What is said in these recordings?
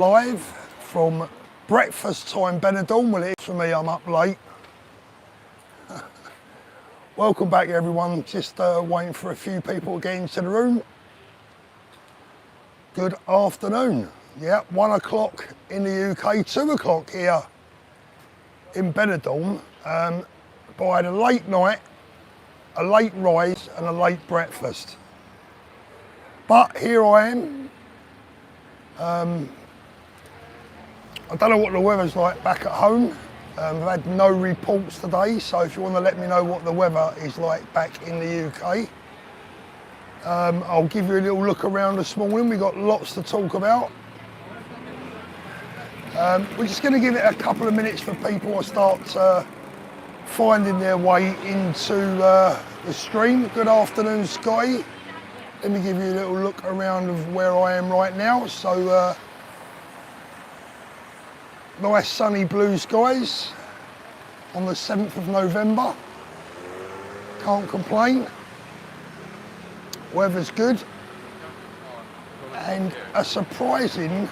Live from breakfast time Benidorm. Well, it is for me, I'm up late. Welcome back everyone, just waiting for a few people to get into the room. Good afternoon. Yeah, 1 o'clock in the UK, 2 o'clock here in Benidorm. But I had a late night, a late rise and a late breakfast. But here I am. I don't know what the weather's like back at home. I've had no reports today, so if you want to let me know what the weather is like back in the UK. I'll give you a little look around this morning. We've got lots to talk about. We're just going to give it a couple of minutes for people to start finding their way into the stream. Good afternoon, Sky. Let me give you a little look around of where I am right now. So, nice sunny blue skies on the 7th of November. Can't complain. Weather's good. And a surprising,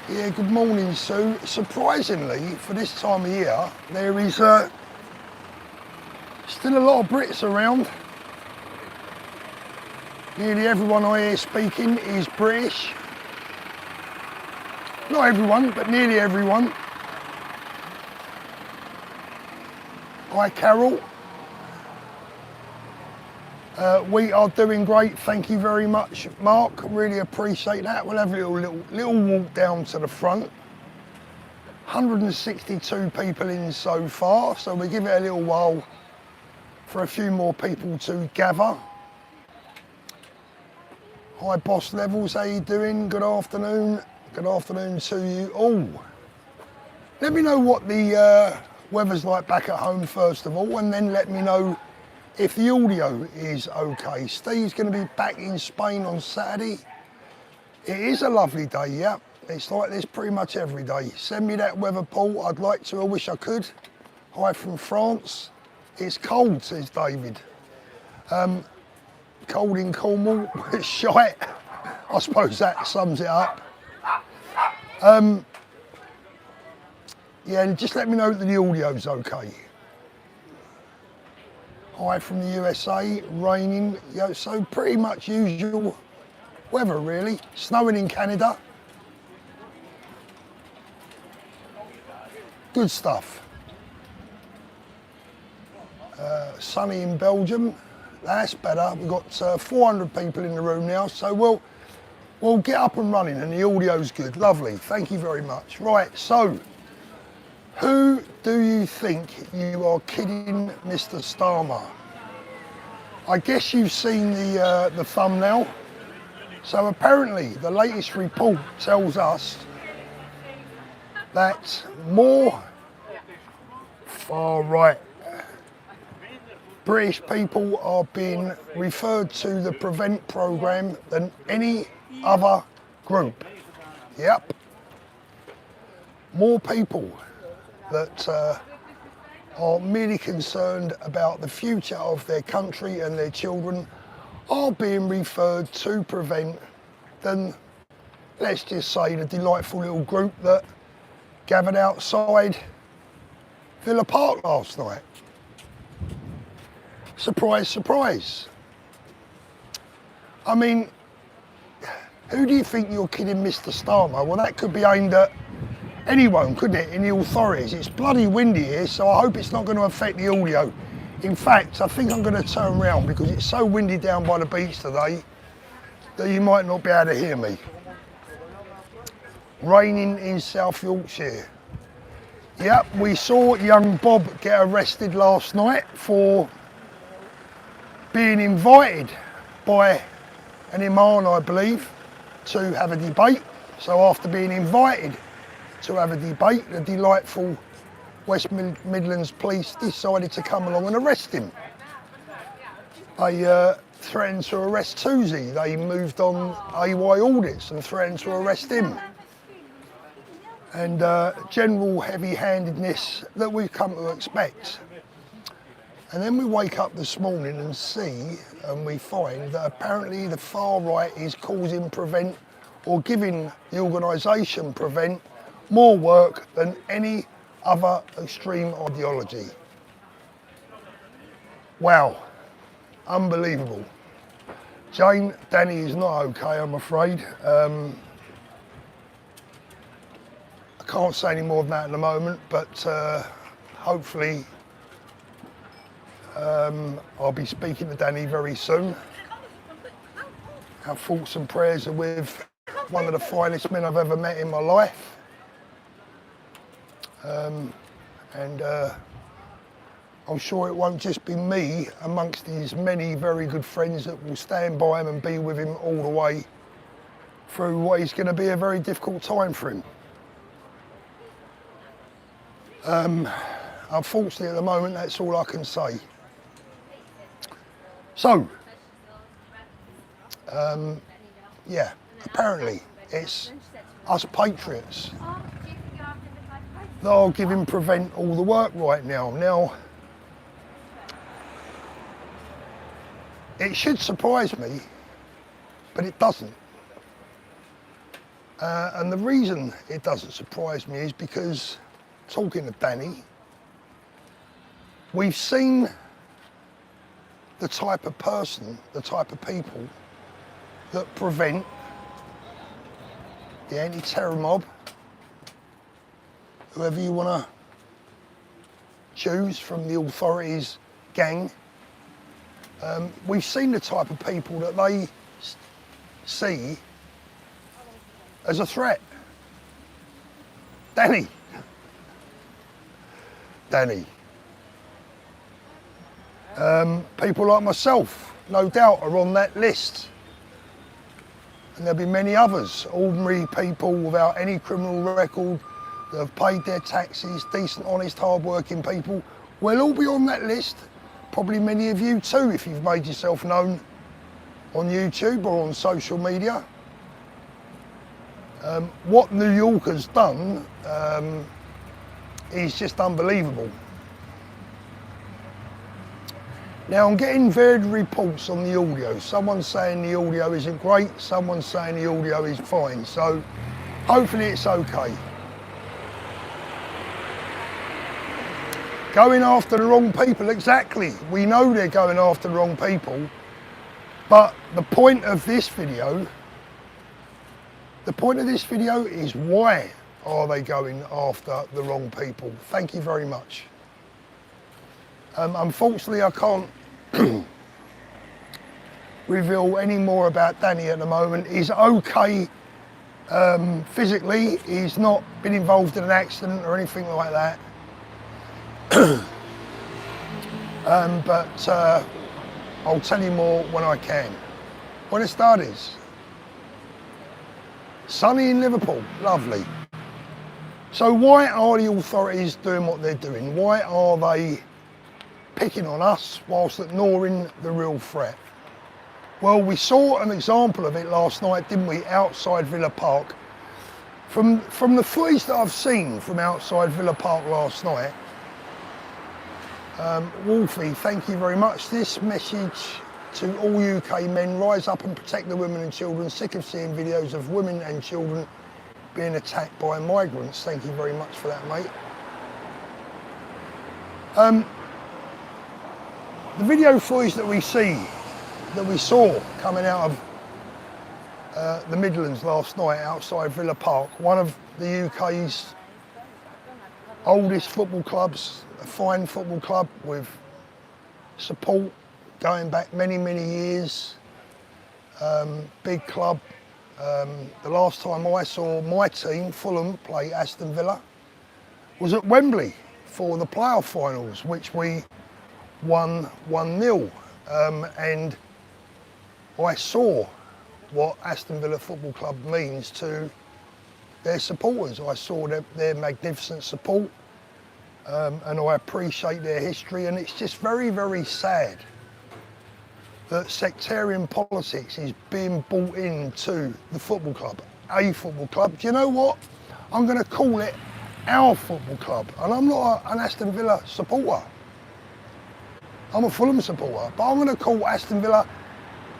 yeah, good morning, Sue. Surprisingly, for this time of year, there is still a lot of Brits around. Nearly everyone I hear speaking is British. Not everyone, but nearly everyone. Hi, Carol. We are doing great, thank you very much, Mark. Really appreciate that. We'll have a little walk down to the front. 162 people in so far, so we give it a little while for a few more people to gather. Hi, Boss Levels, how you doing? Good afternoon. Good afternoon to you all. Let me know what the weather's like back at home first of all, and then let me know if the audio is okay. Steve's going to be back in Spain on Saturday. It is a lovely day, yeah. It's like this pretty much every day. Send me that weather, Paul. I'd like to, I wish I could. Hi from France. It's cold, says David. Cold in Cornwall, it's shite. I suppose that sums it up. Yeah, just let me know that the audio's okay. Hi from the USA, raining, yeah, so pretty much usual weather really. Snowing in Canada. Good stuff. Sunny in Belgium, that's better. We've got 400 people in the room now, so we'll get up and running and the audio's good. Lovely, thank you very much. Right, so who do you think you are kidding, Mr Starmer? I guess you've seen the thumbnail. So apparently the latest report tells us that more far right British people are being referred to the Prevent programme than any other group. Yep. More people that are merely concerned about the future of their country and their children are being referred to Prevent than, let's just say, the delightful little group that gathered outside Villa Park last night. Surprise, surprise. I mean, who do you think you're kidding, Mr Starmer? Well, that could be aimed at anyone, couldn't it, in the authorities? It's bloody windy here, so I hope it's not going to affect the audio. In fact, I think I'm going to turn around because it's so windy down by the beach today that you might not be able to hear me. Raining in South Yorkshire. Yep, we saw young Bob get arrested last night for being invited by an imam, I believe, to have a debate. So after being invited to have a debate, the delightful West Midlands police decided to come along and arrest him. They threatened to arrest Tuesday. They moved on AY audits and threatened to arrest him. And general heavy-handedness that we've come to expect. And then we wake up this morning and see, and we find that apparently the far right is causing Prevent or giving the organisation Prevent more work than any other extreme ideology. Wow, unbelievable. Jane, Danny is not okay, I'm afraid. I can't say any more than that at the moment, but hopefully I'll be speaking to Danny very soon. Our thoughts and prayers are with one of the finest men I've ever met in my life. I'm sure it won't just be me amongst his many very good friends that will stand by him and be with him all the way through what is going to be a very difficult time for him. Unfortunately, at the moment, that's all I can say. So, yeah, apparently it's us patriots that are giving Prevent all the work right now. Now, it should surprise me, but it doesn't. And the reason it doesn't surprise me is because, talking to Danny, we've seen the type of person, the type of people that Prevent, the anti-terror mob, whoever you want to choose from the authorities' gang, we've seen the type of people that they see as a threat. Danny. People like myself, no doubt, are on that list. And there'll be many others, ordinary people without any criminal record, that have paid their taxes, decent, honest, hard-working people. We'll all be on that list. Probably many of you too, if you've made yourself known on YouTube or on social media. What New York has done is just unbelievable. Now, I'm getting varied reports on the audio. Someone's saying the audio isn't great, someone's saying the audio is fine, so hopefully it's okay. Going after the wrong people, exactly. We know they're going after the wrong people, but the point of this video is, why are they going after the wrong people? Thank you very much. Unfortunately, I can't reveal any more about Danny at the moment. He's okay physically. He's not been involved in an accident or anything like that. But I'll tell you more when I can. Buenas tardes. Sunny in Liverpool, lovely. So why are the authorities doing what they're doing? Why are they picking on us whilst ignoring the real threat? Well, we saw an example of it last night, didn't we, outside Villa Park. From the footage that I've seen from outside Villa Park last night, Wolfie, thank you very much. This message to all UK men: rise up and protect the women and children. Sick of seeing videos of women and children being attacked by migrants. Thank you very much for that, mate. The video footage that we saw coming out of the Midlands last night outside Villa Park, one of the UK's oldest football clubs, a fine football club with support going back many, many years, big club. The last time I saw my team, Fulham, play Aston Villa was at Wembley for the playoff finals, which we won 1-0. And I saw what Aston Villa Football Club means to their supporters. I saw their magnificent support, and I appreciate their history, and it's just very, very sad that sectarian politics is being brought into the football club, a football club. Do you know what? I'm going to call it our football club, and I'm not an Aston Villa supporter. I'm a Fulham supporter, but I'm going to call Aston Villa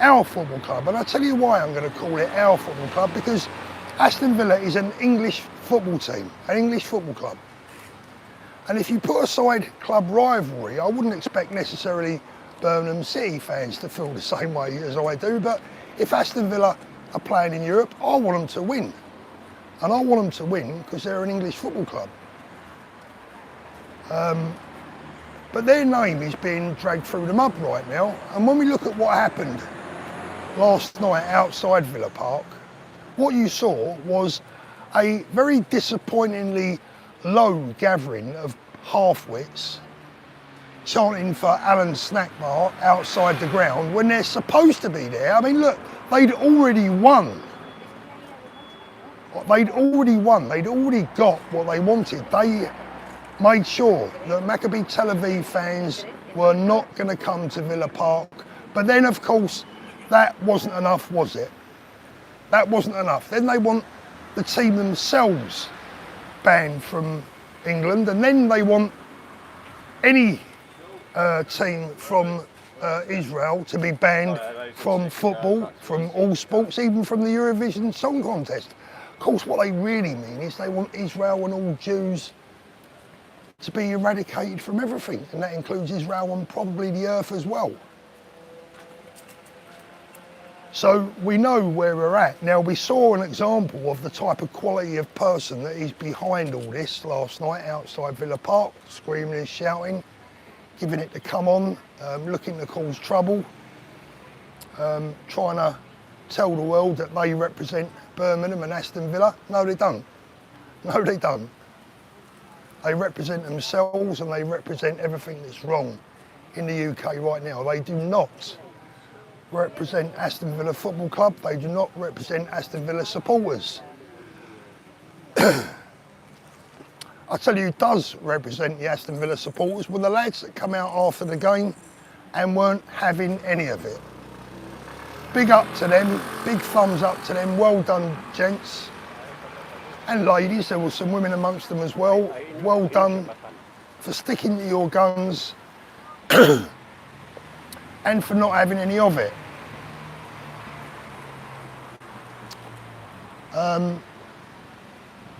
our football club. And I'll tell you why I'm going to call it our football club, because Aston Villa is an English football team, an English football club. And if you put aside club rivalry, I wouldn't expect necessarily Birmingham City fans to feel the same way as I do, but if Aston Villa are playing in Europe, I want them to win. And I want them to win because they're an English football club. But their name is being dragged through the mud right now. And when we look at what happened last night outside Villa Park, what you saw was a very disappointingly low gathering of half-wits chanting for Alan Snackbar outside the ground when they're supposed to be there. I mean, look, they'd already won. They'd already got what they wanted. They made sure that Maccabi Tel Aviv fans were not going to come to Villa Park. But then, of course, that wasn't enough, was it? That wasn't enough. Then they want the team themselves banned from England, and then they want any team from Israel to be banned from football, from all sports, even from the Eurovision Song Contest. Of course, what they really mean is they want Israel and all Jews to be eradicated from everything, and that includes Israel and probably the earth as well. So we know where we're at. Now, we saw an example of the type of quality of person that is behind all this last night outside Villa Park, screaming and shouting, giving it to come on, looking to cause trouble, trying to tell the world that they represent Birmingham and Aston Villa. No, they don't. No, they don't. They represent themselves and they represent everything that's wrong in the UK right now. They do not represent Aston Villa Football Club. They do not represent Aston Villa supporters. I tell you who does represent the Aston Villa supporters were the lads that come out after the game and weren't having any of it. Big up to them, big thumbs up to them. Well done, gents and ladies. There were some women amongst them as well. Well done for sticking to your guns and for not having any of it.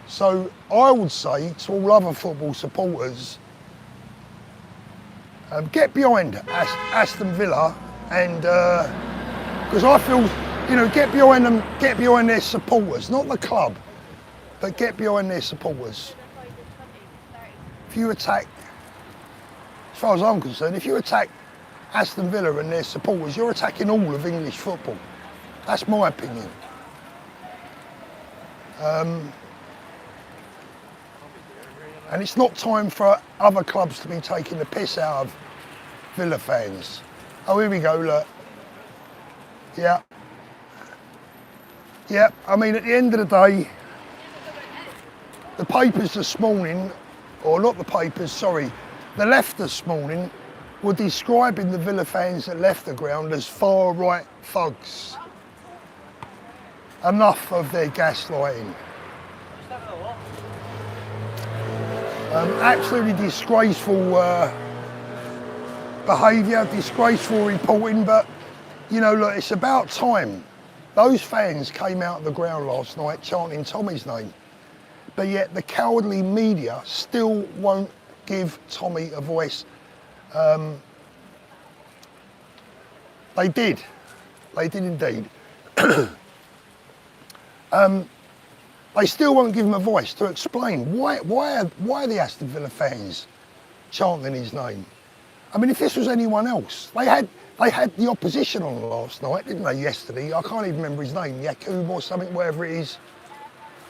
So I would say to all other football supporters, get behind Aston Villa, and because I feel, you know, get behind them, get behind their supporters, not the club, but get behind their supporters. If you attack, as far as I'm concerned, if you attack Aston Villa and their supporters, you're attacking all of English football. That's my opinion. And it's not time for other clubs to be taking the piss out of Villa fans. Oh, here we go, look. Yeah. Yeah, I mean, at the end of the day, the papers this morning, or not the papers, sorry, the left this morning were describing the Villa fans that left the ground as far-right thugs. Enough of their gaslighting. Absolutely disgraceful behaviour, disgraceful reporting, but you know, look, it's about time. Those fans came out of the ground last night chanting Tommy's name, but yet the cowardly media still won't give Tommy a voice. They did indeed. They still won't give him a voice to explain why are the Aston Villa fans chanting his name. I mean, if this was anyone else, they had the opposition on last night, didn't they? Yesterday, I can't even remember his name, Yakub or something, whatever it is.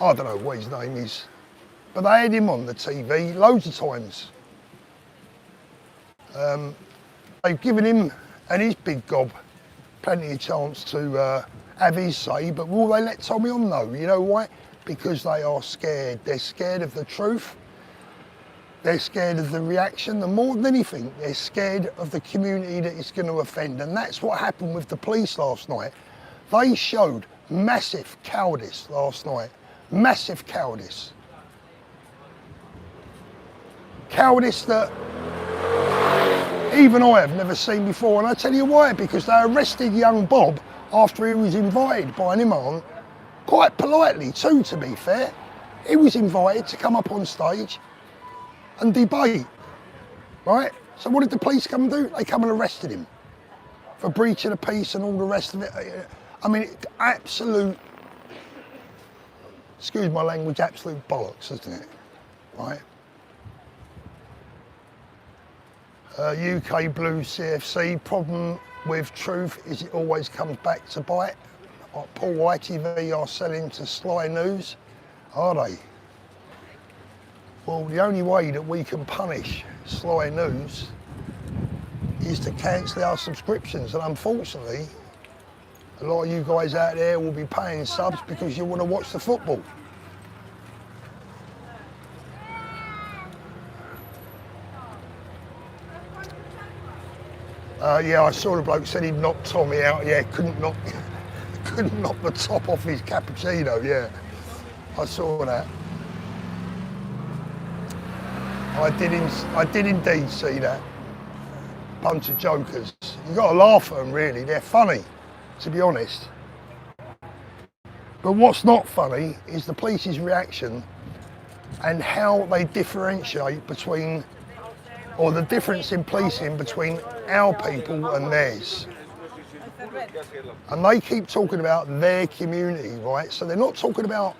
I don't know what his name is, but they had him on the TV loads of times. They've given him and his big gob plenty of chance to have his say, but will they let Tommy on? No. You know why? Because they are scared. They're scared of the truth. They're scared of the reaction. And more than anything, they're scared of the community that it's going to offend. And that's what happened with the police last night. They showed massive cowardice last night. Massive cowardice. Cowardice that even I have never seen before. And I tell you why, because they arrested young Bob after he was invited by an imam, quite politely too, to be fair. He was invited to come up on stage and debate, right? So what did the police come and do? They come and arrested him for breach of the peace and all the rest of it. I mean, absolute, excuse my language, absolute bollocks, isn't it? Right? UK Blue CFC, problem with truth is it always comes back to bite. Paul ITV are selling to Sly News, are they? Well, the only way that we can punish Sly News is to cancel our subscriptions, and unfortunately, a lot of you guys out there will be paying subs because you want to watch the football. Yeah, I saw the bloke said he'd knocked Tommy out. Yeah, couldn't knock the top off his cappuccino. Yeah, I saw that. I did indeed see that. Bunch of jokers. You got to laugh at them, really. They're funny, to be honest. But what's not funny is the police's reaction and how they differentiate between, or the difference in policing between our people and theirs. And they keep talking about their community, right? So they're not talking about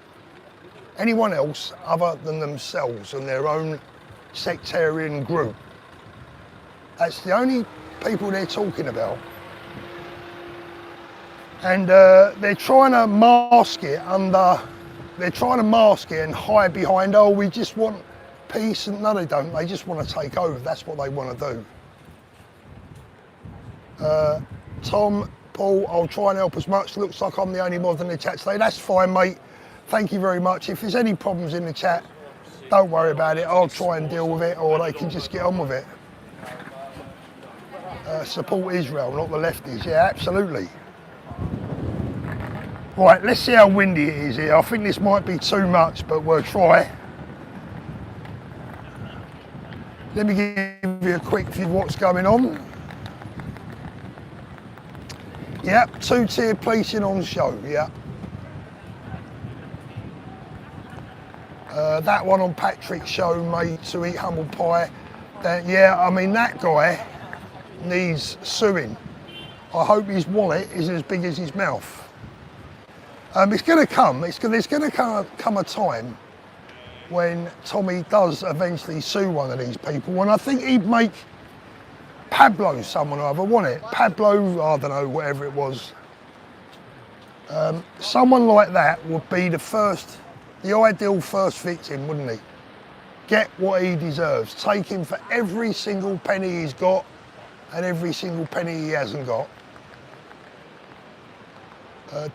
anyone else other than themselves and their own sectarian group. That's the only people they're talking about. And they're trying to mask it and hide behind, oh, we just want peace. And no, they don't. They just want to take over. That's what they want to do. Tom, Paul, I'll try and help as much. Looks like I'm the only mod in the chat today. That's fine, mate. Thank you very much. If there's any problems in the chat, don't worry about it. I'll try and deal with it, or they can just get on with it. Support Israel, not the lefties. Yeah, absolutely. Right, let's see how windy it is here. I think this might be too much, but we'll try. Let me give you a quick view of what's going on. Yep, two-tier policing on show, yeah. That one on Patrick's show, made to eat humble pie. Yeah, I mean, that guy needs suing. I hope his wallet is as big as his mouth. It's going to come. There's going to come a time when Tommy does eventually sue one of these people, and I think he'd make Pablo someone or other, wouldn't it? Pablo, I don't know, whatever it was. Someone like that would be the ideal first victim, wouldn't he? Get what he deserves. Take him for every single penny he's got and every single penny he hasn't got.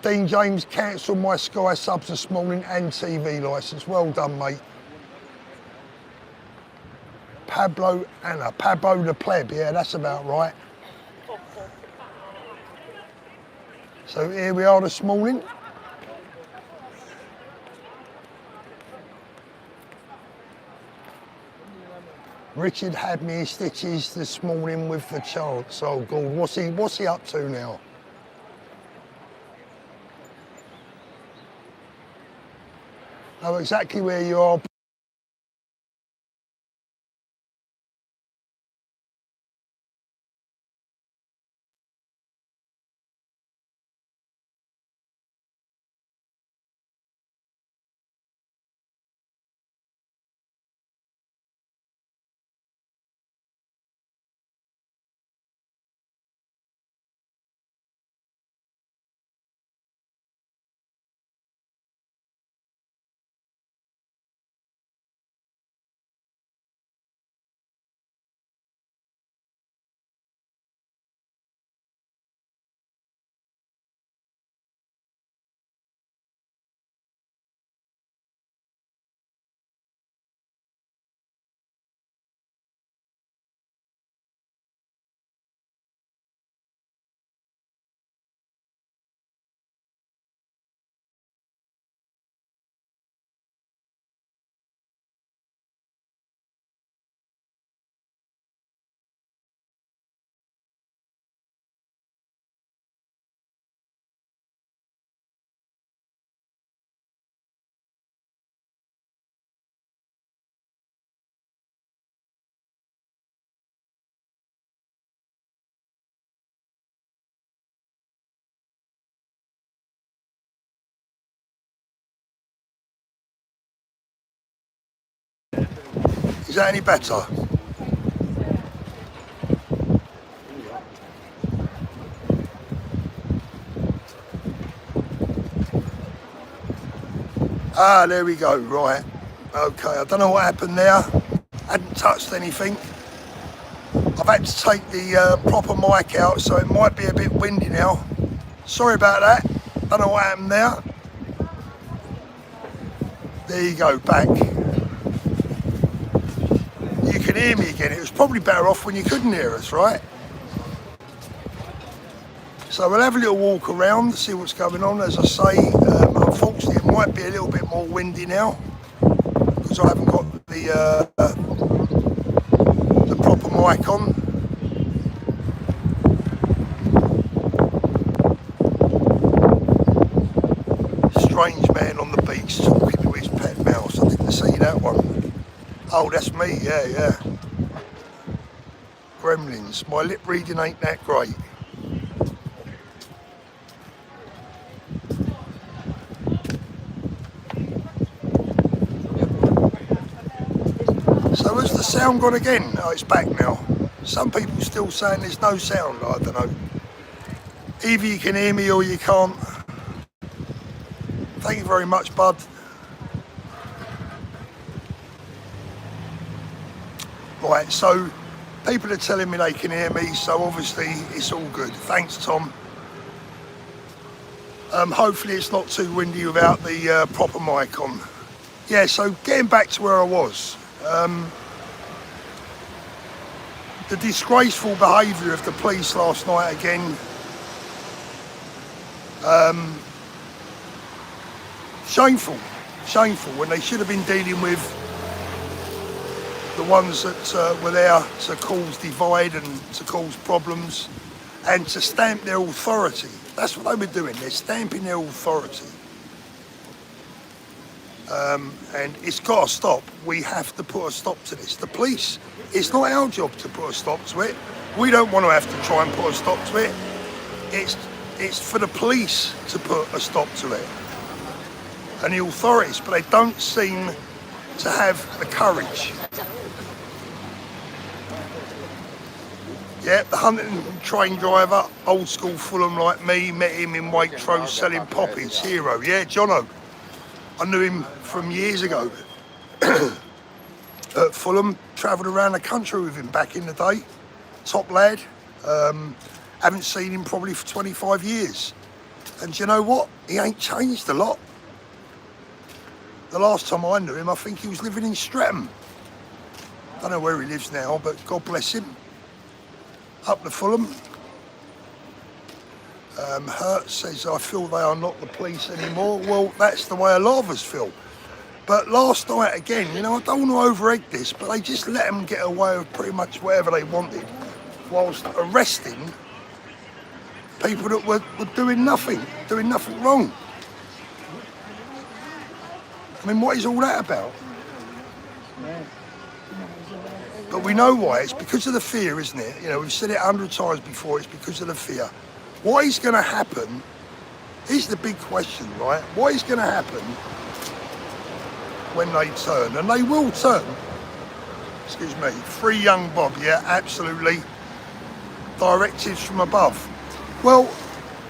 Dean James cancelled my Sky subs this morning and TV licence. Well done, mate. Pablo the pleb, yeah, that's about right. So here we are this morning. Richard had me stitches this morning with the chance. Oh God, what's he up to now? Know exactly where you are. that any better? Ah, there we go, right. Okay, I don't know what happened there. Hadn't touched anything. I've had to take the proper mic out, so it might be a bit windy now. Sorry about that. Don't know what happened there. There you go, back. You can hear me again. It was probably better off when you couldn't hear us, right? So we'll have a little walk around, see what's going on. As I say, unfortunately it might be a little bit more windy now because I haven't got the proper mic on. Strange man on the beach talking to his pet mouse. I didn't see that one. Oh, that's me, yeah. Gremlins. My lip reading ain't that great. So has the sound gone again? Oh, it's back now. Some people still saying there's no sound. I don't know. Either you can hear me or you can't. Thank you very much, bud. Right, so people are telling me they can hear me, so obviously it's all good. Thanks, Tom. Hopefully it's not too windy without the proper mic on. Yeah, so getting back to where I was. The disgraceful behaviour of the police last night again. Shameful when they should have been dealing with the ones that were there to cause divide and to cause problems and to stamp their authority. That's what they were doing, they're stamping their authority. And it's got to stop. We have to put a stop to this. The police, it's not our job to put a stop to it. We don't want to have to try and put a stop to it. It's for the police to put a stop to it. And the authorities, but they don't seem to have the courage. Yeah, the Huntington train driver, old school Fulham like me, met him in Waitrose selling poppies, hero. Yeah, Jono. I knew him from years ago at Fulham, travelled around the country with him back in the day. Top lad. Haven't seen him probably for 25 years. And do you know what? He ain't changed a lot. The last time I knew him, I think he was living in Streatham. Don't know where he lives now, but God bless him. Up to Fulham. Hurt says, I feel they are not the police anymore. Well, that's the way a lot of us feel. But last night, again, you know, I don't want to over-egg this, but they just let them get away with pretty much whatever they wanted, whilst arresting people that were doing nothing wrong. I mean, what is all that about? But we know why. It's because of the fear, isn't it? You know, we've said it 100 times before, it's because of the fear. What is going to happen is the big question, right? What is going to happen when they turn? And they will turn. Excuse me. Free young Bob, yeah, absolutely. Directives from above. Well,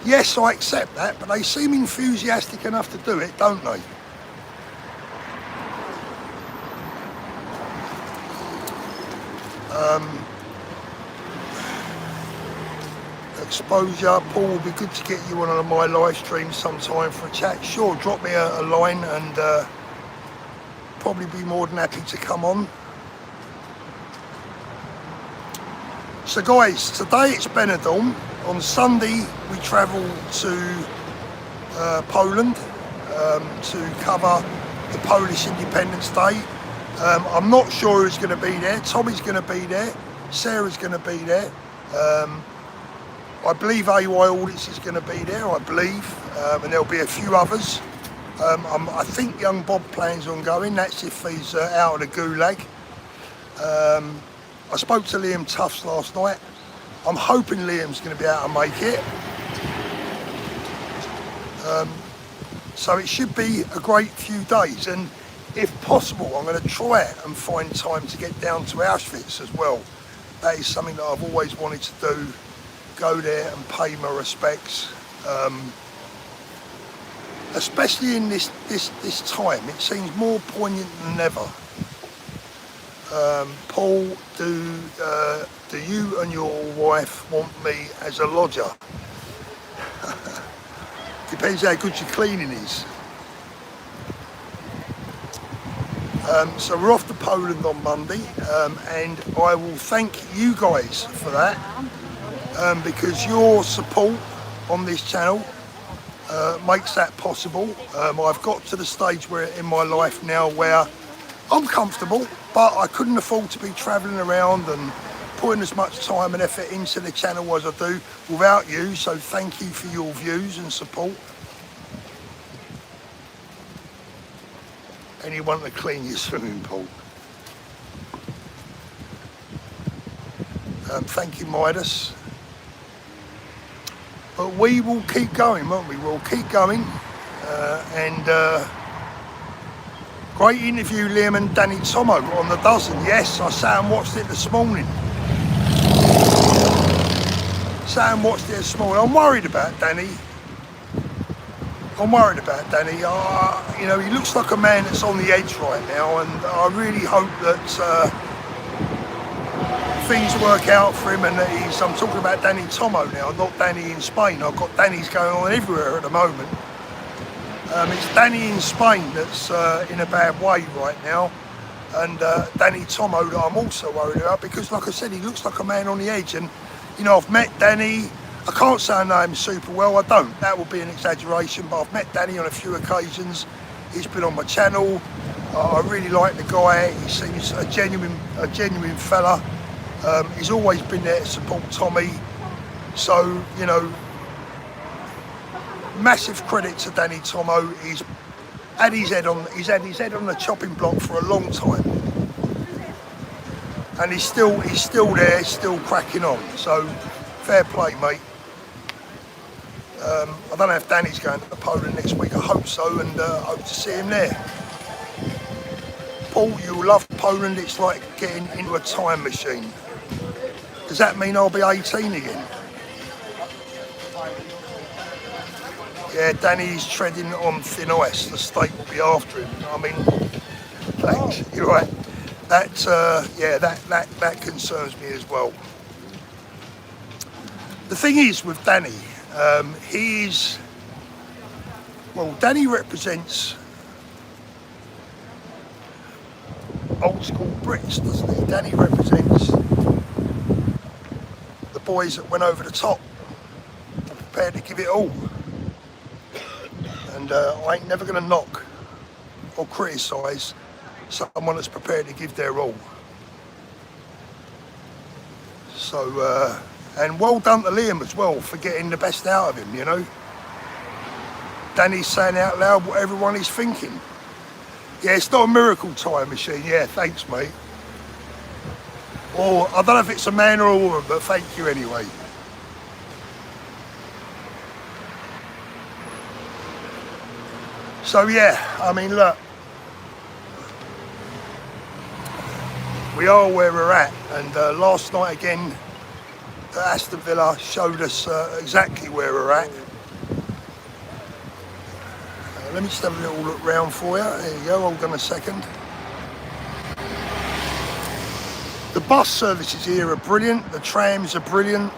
yes, I accept that, but they seem enthusiastic enough to do it, don't they? Exposure. Paul, will be good to get you on one of my live streams sometime for a chat. Sure, drop me a line and probably be more than happy to come on. So guys, today it's Benidorm. On Sunday we travel to Poland to cover the Polish Independence Day. I'm not sure who's going to be there. Tommy's going to be there. Sarah's going to be there. I believe AY Audits is going to be there, I believe, and there'll be a few others. I think young Bob plans on going, that's if he's out of the gulag. I spoke to Liam Tufts last night. I'm hoping Liam's going to be able to make it. So it should be a great few days. And if possible, I'm going to try and find time to get down to Auschwitz as well. That is something that I've always wanted to do, go there and pay my respects. Especially in this time, it seems more poignant than ever. Paul, do you and your wife want me as a lodger? Depends how good your cleaning is. So we're off to Poland on Monday, and I will thank you guys for that, because your support on this channel makes that possible. I've got to the stage where in my life now where I'm comfortable, but I couldn't afford to be travelling around and putting as much time and effort into the channel as I do without you, so thank you for your views and support. Anyone to clean your swimming pool. Thank you, Midas. But we will keep going, won't we? We'll keep going. Great interview, Liam and Danny Tomo on The Dozen. Yes, I sat and watched it this morning. I'm worried about Danny. You know, he looks like a man that's on the edge right now, and I really hope that things work out for him, and that I'm talking about Danny Tomo now, not Danny in Spain. I've got Danny's going on everywhere at the moment. It's Danny in Spain that's in a bad way right now, and Danny Tomo that I'm also worried about, because like I said, he looks like a man on the edge. And you know, I've met Danny. I can't say I know him super well, I don't, that would be an exaggeration, but I've met Danny on a few occasions. He's been on my channel. I really like the guy. He seems a genuine fella. He's always been there to support Tommy. So, you know, massive credit to Danny Tomo. He's had his head on the chopping block for a long time, and he's still there, still cracking on. So, fair play, mate. I don't know if Danny's going to Poland next week. I hope so, and hope to see him there. Paul, you'll love Poland. It's like getting into a time machine. Does that mean I'll be 18 again? Yeah, Danny's treading on thin ice. The state will be after him. I mean, thanks. You're right. That concerns me as well. The thing is with Danny, Danny represents old school Brits, doesn't he? Danny represents the boys that went over the top, prepared to give it all. And I ain't never going to knock or criticise someone that's prepared to give their all. So, and well done to Liam as well for getting the best out of him, you know. Danny's saying out loud what everyone is thinking. Yeah, it's not a miracle time machine. Yeah, thanks, mate. Or, I don't know if it's a man or a woman, but thank you anyway. So yeah, I mean, look. We are where we're at, and last night again, Aston Villa showed us exactly where we're at. Let me just have a little look round for you. There you go, hold on a second. The bus services here are brilliant, the trams are brilliant.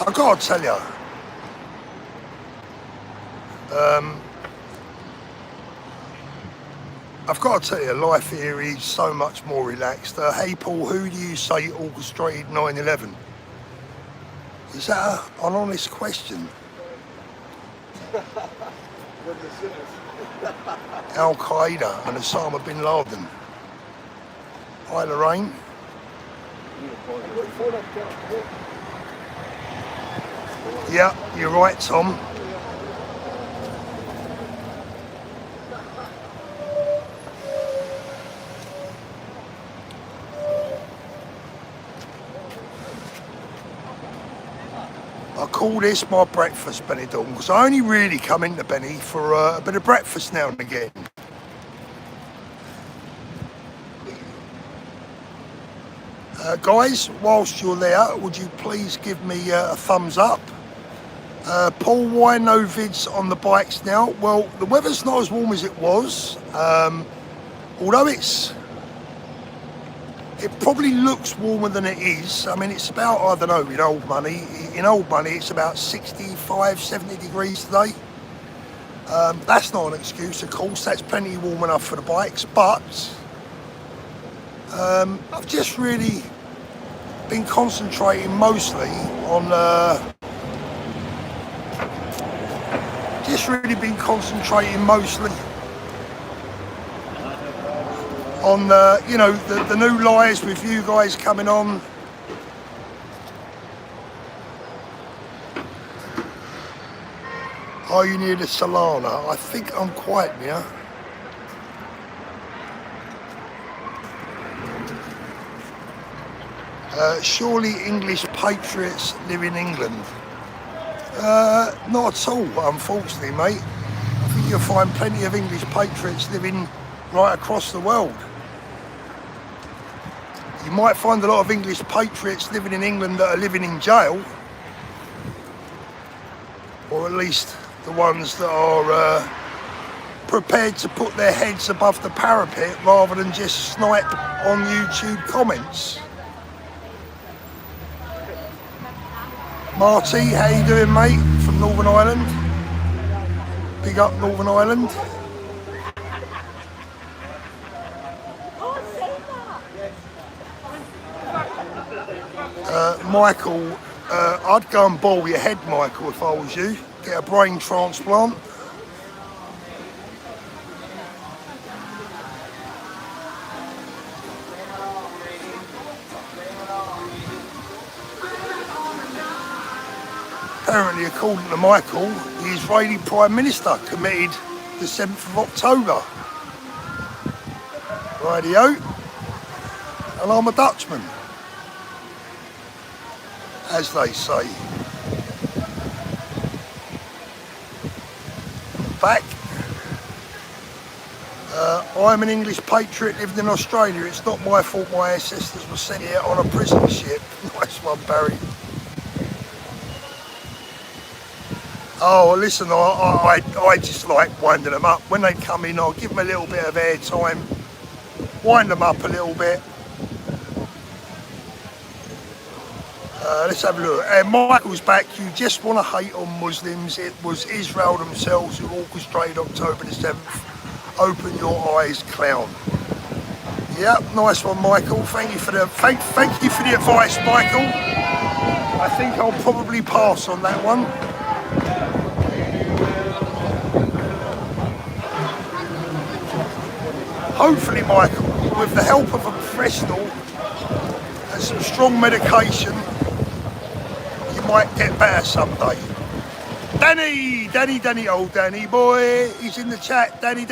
I've got to tell you, life here is so much more relaxed. Hey Paul, who do you say orchestrated 9/11? Is that an honest question? Al Qaeda and Osama bin Laden. Hi Lorraine. Yeah, you're right, Tom. call this my breakfast Benidorm, because I only really come into Benny for a bit of breakfast now and again. Guys, whilst you're there, would you please give me a thumbs up? Paul, why no vids on the bikes now? Well, the weather's not as warm as it was, although it probably looks warmer than it is. I mean, it's about, I don't know, in old money it's about 65, 70 degrees today. That's not an excuse, of course, that's plenty warm enough for the bikes, but I've just really been concentrating mostly on you know, the new lives with you guys coming on. Are you near the Solana? I think I'm quite near. Surely English patriots live in England? Not at all, unfortunately, mate. I think you'll find plenty of English patriots living right across the world. You might find a lot of English patriots living in England that are living in jail, or at least the ones that are prepared to put their heads above the parapet rather than just snipe on YouTube comments. Marty, how you doing, mate? From Northern Ireland. Big up Northern Ireland. Michael, I'd go and ball your head, Michael, if I was you. Get a brain transplant. Apparently, according to Michael, the Israeli Prime Minister committed the 7th of October. Rightio. And I'm a Dutchman, as they say. Back. I'm an English patriot living in Australia. It's not my fault my ancestors were sent here on a prison ship. Nice one, Barry. Oh, listen, I just like winding them up. When they come in, I'll give them a little bit of air time, wind them up a little bit. Let's have a look. Michael's back. You just want to hate on Muslims. It was Israel themselves who orchestrated October the 7th. Open your eyes, clown. Yep, nice one, Michael. Thank you for the thank you for the advice, Michael. I think I'll probably pass on that one. Hopefully, Michael, with the help of a professional and some strong medication, you might get better someday. Danny, old Danny boy, he's in the chat. Danny's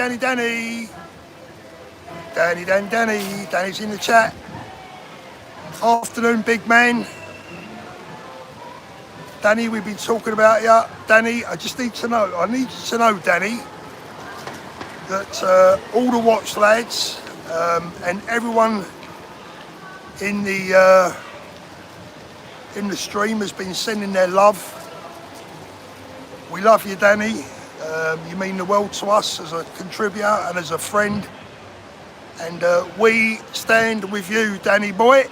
in the chat. Afternoon, big man. Danny, we've been talking about you. Danny, I need you to know, Danny, that all the watch lads and everyone in the stream has been sending their love. We love you, Danny. You mean the world to us as a contributor and as a friend. And we stand with you, Danny boy.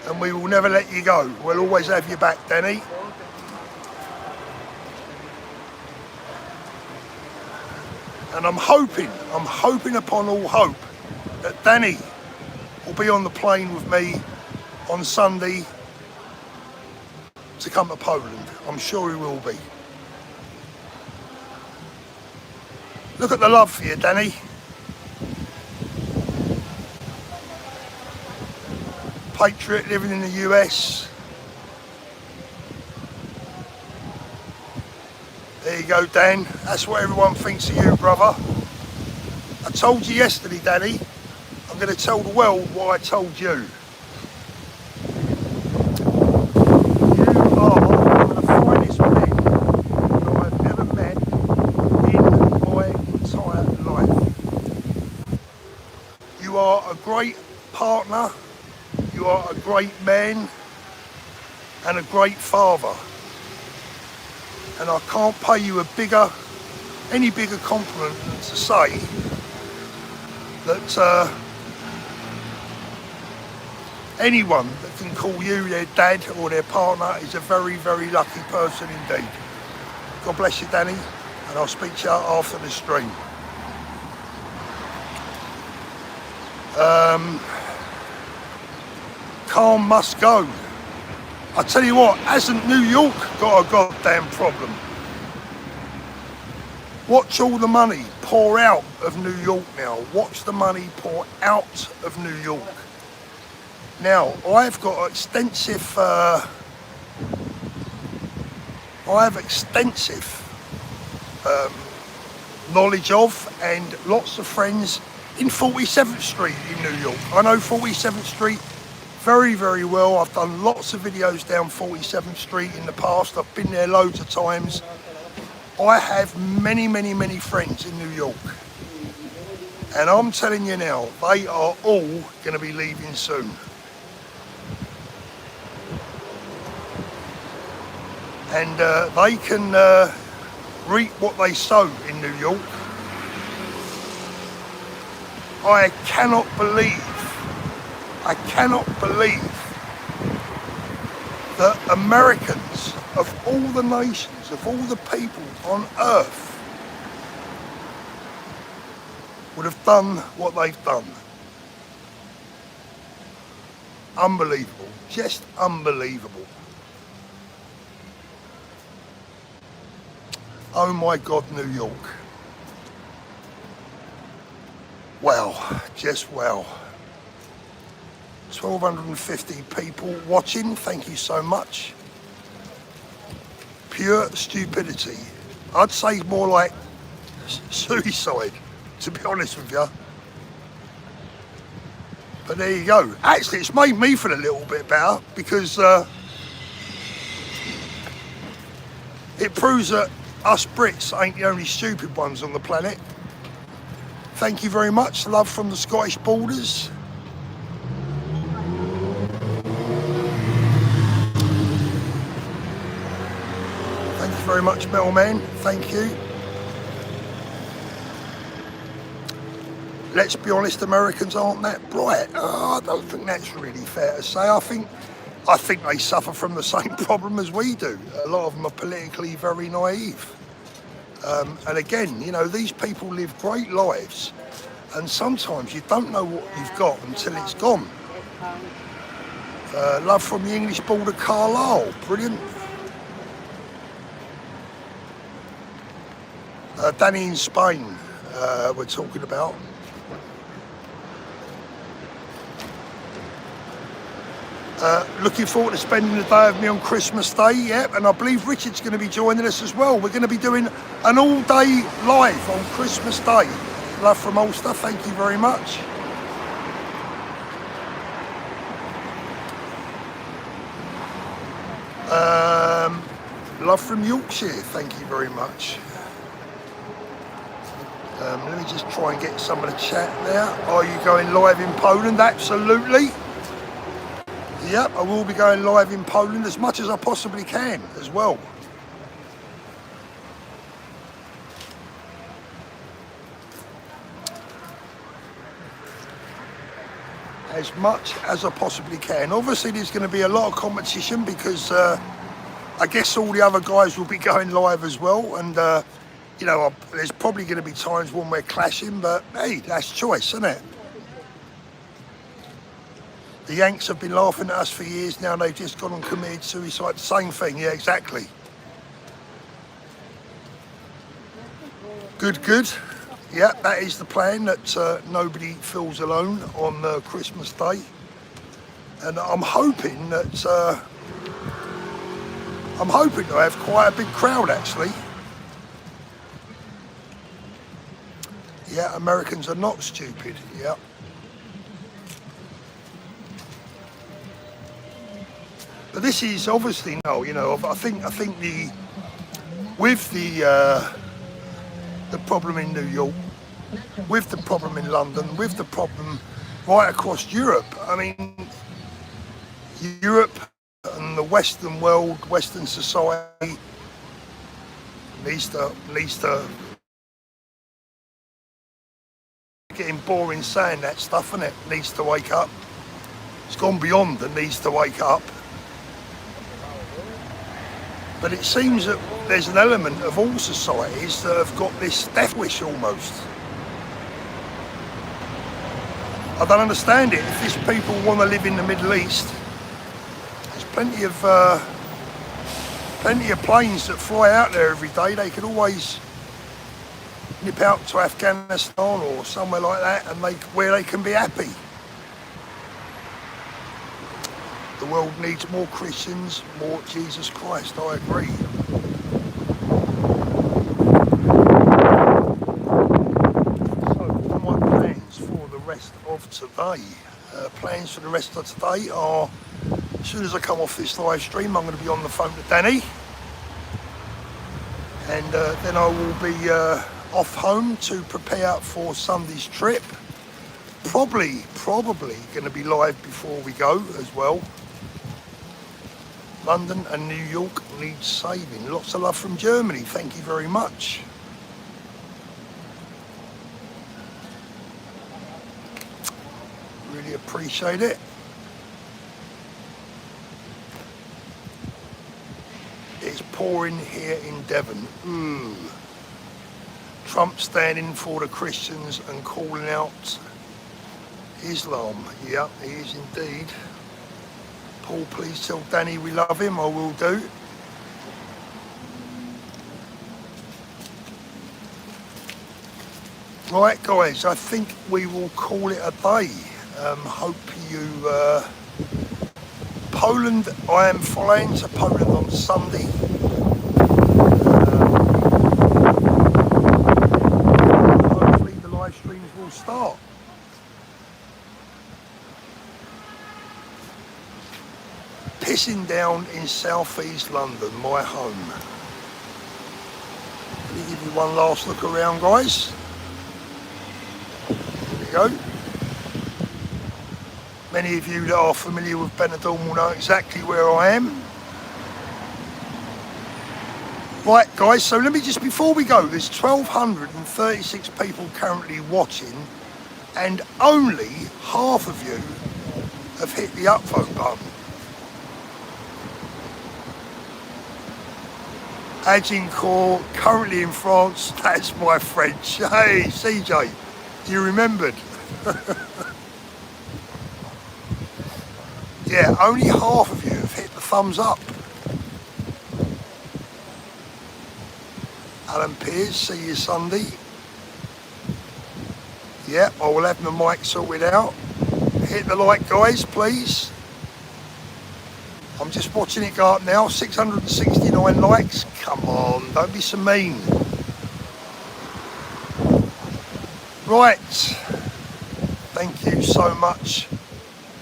And we will never let you go. We'll always have you back, Danny. And I'm hoping upon all hope that Danny will be on the plane with me on Sunday to come to Poland. I'm sure he will be. Look at the love for you, Danny. Patriot living in the US. There you go, Dan. That's what everyone thinks of you, brother. I told you yesterday, Danny, I'm going to tell the world what I told you. You great partner, you are a great man and a great father. And I can't pay you any bigger compliment than to say that anyone that can call you their dad or their partner is a very, very lucky person indeed. God bless you, Danny, and I'll speak to you after the stream. Calm must go. I tell you what, hasn't New York got a goddamn problem? Watch all the money pour out of New York now. Watch the money pour out of New York. Now, I've got extensive knowledge of and lots of friends in 47th Street in New York. I know 47th Street very, very well. I've done lots of videos down 47th Street in the past. I've been there loads of times. I have many, many, many friends in New York. And I'm telling you now, they are all going to be leaving soon. And they can reap what they sow in New York. I cannot believe that Americans of all the nations, of all the people on earth, would have done what they've done. Unbelievable, just unbelievable. Oh my God, New York. Wow, just wow. 1,250 people watching, thank you so much. Pure stupidity. I'd say more like suicide, to be honest with you. But there you go. Actually, it's made me feel a little bit better because it proves that us Brits ain't the only stupid ones on the planet. Thank you very much. Love from the Scottish borders. Thank you very much, Melman. Thank you. Let's be honest, Americans aren't that bright. Oh, I don't think that's really fair to say. I think they suffer from the same problem as we do. A lot of them are politically very naive. And again, you know, these people live great lives, and sometimes you don't know what you've got until it's gone. Love from the English border, Carlisle. Brilliant. Danny in Spain, we're talking about. Looking forward to spending the day with me on Christmas Day, yeah, and I believe Richard's going to be joining us as well. We're going to be doing an all-day live on Christmas Day. Love from Ulster, thank you very much. Love from Yorkshire, thank you very much. Let me just try and get some of the chat there. Are you going live in Poland? Absolutely. Yep, I will be going live in Poland as much as I possibly can as well. As much as I possibly can. Obviously there's going to be a lot of competition because I guess all the other guys will be going live as well, and you know, there's probably going to be times when we're clashing, but hey, that's choice, isn't it? The Yanks have been laughing at us for years now. They've just gone and committed suicide. Same thing, yeah, exactly. Good, good. Yeah, that is the plan, that nobody feels alone on Christmas Day. And I'm hoping that I have quite a big crowd, actually. Yeah, Americans are not stupid, yeah. But this is obviously, no, you know, I think with the problem in New York, with the problem in London, with the problem right across Europe. I mean, Europe and the Western world, Western society needs to getting boring saying that stuff, and it needs to wake up. It's gone beyond the needs to wake up. But it seems that there's an element of all societies that have got this death wish almost. I don't understand it. If these people want to live in the Middle East, there's plenty of planes that fly out there every day. They could always nip out to Afghanistan or somewhere like that, and where they can be happy. The world needs more Christians, more Jesus Christ, I agree. So, what are my plans for the rest of today? Plans for the rest of today are, as soon as I come off this live stream, I'm going to be on the phone to Danny. And then I will be off home to prepare for Sunday's trip. Probably going to be live before we go as well. London and New York need saving. Lots of love from Germany. Thank you very much. Really appreciate it. It's pouring here in Devon. Ooh. Trump standing for the Christians and calling out Islam. Yeah, he is indeed. Paul, please tell Danny we love him. I will do. Right, guys, I think we will call it a day. Hope you... Poland, I am flying to Poland on Sunday. Hopefully the live streams will start. Pissing down in southeast London, my home. Let me give you one last look around, guys. Here we go. Many of you that are familiar with Benidorm will know exactly where I am. Right, guys, so let me just, before we go, there's 1,236 people currently watching, and only half of you have hit the upvote button. Agincourt, currently in France, that's my French. Hey, CJ, you remembered? Yeah, only half of you have hit the thumbs up. Alan Pears, see you Sunday. Yeah, I will have my mic sorted out. Hit the like, guys, please. I'm just watching it go up now, 669 likes. Come on, don't be so mean. Right, thank you so much.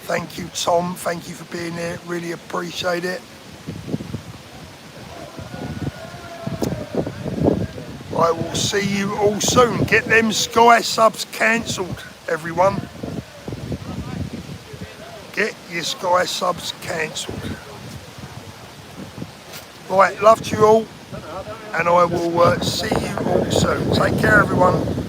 Thank you, Tom. Thank you for being here. Really appreciate it. I will see you all soon. Get them Sky subs cancelled, everyone. Get your Sky subs cancelled. Right, love to you all, and I will see you all soon. Take care, everyone.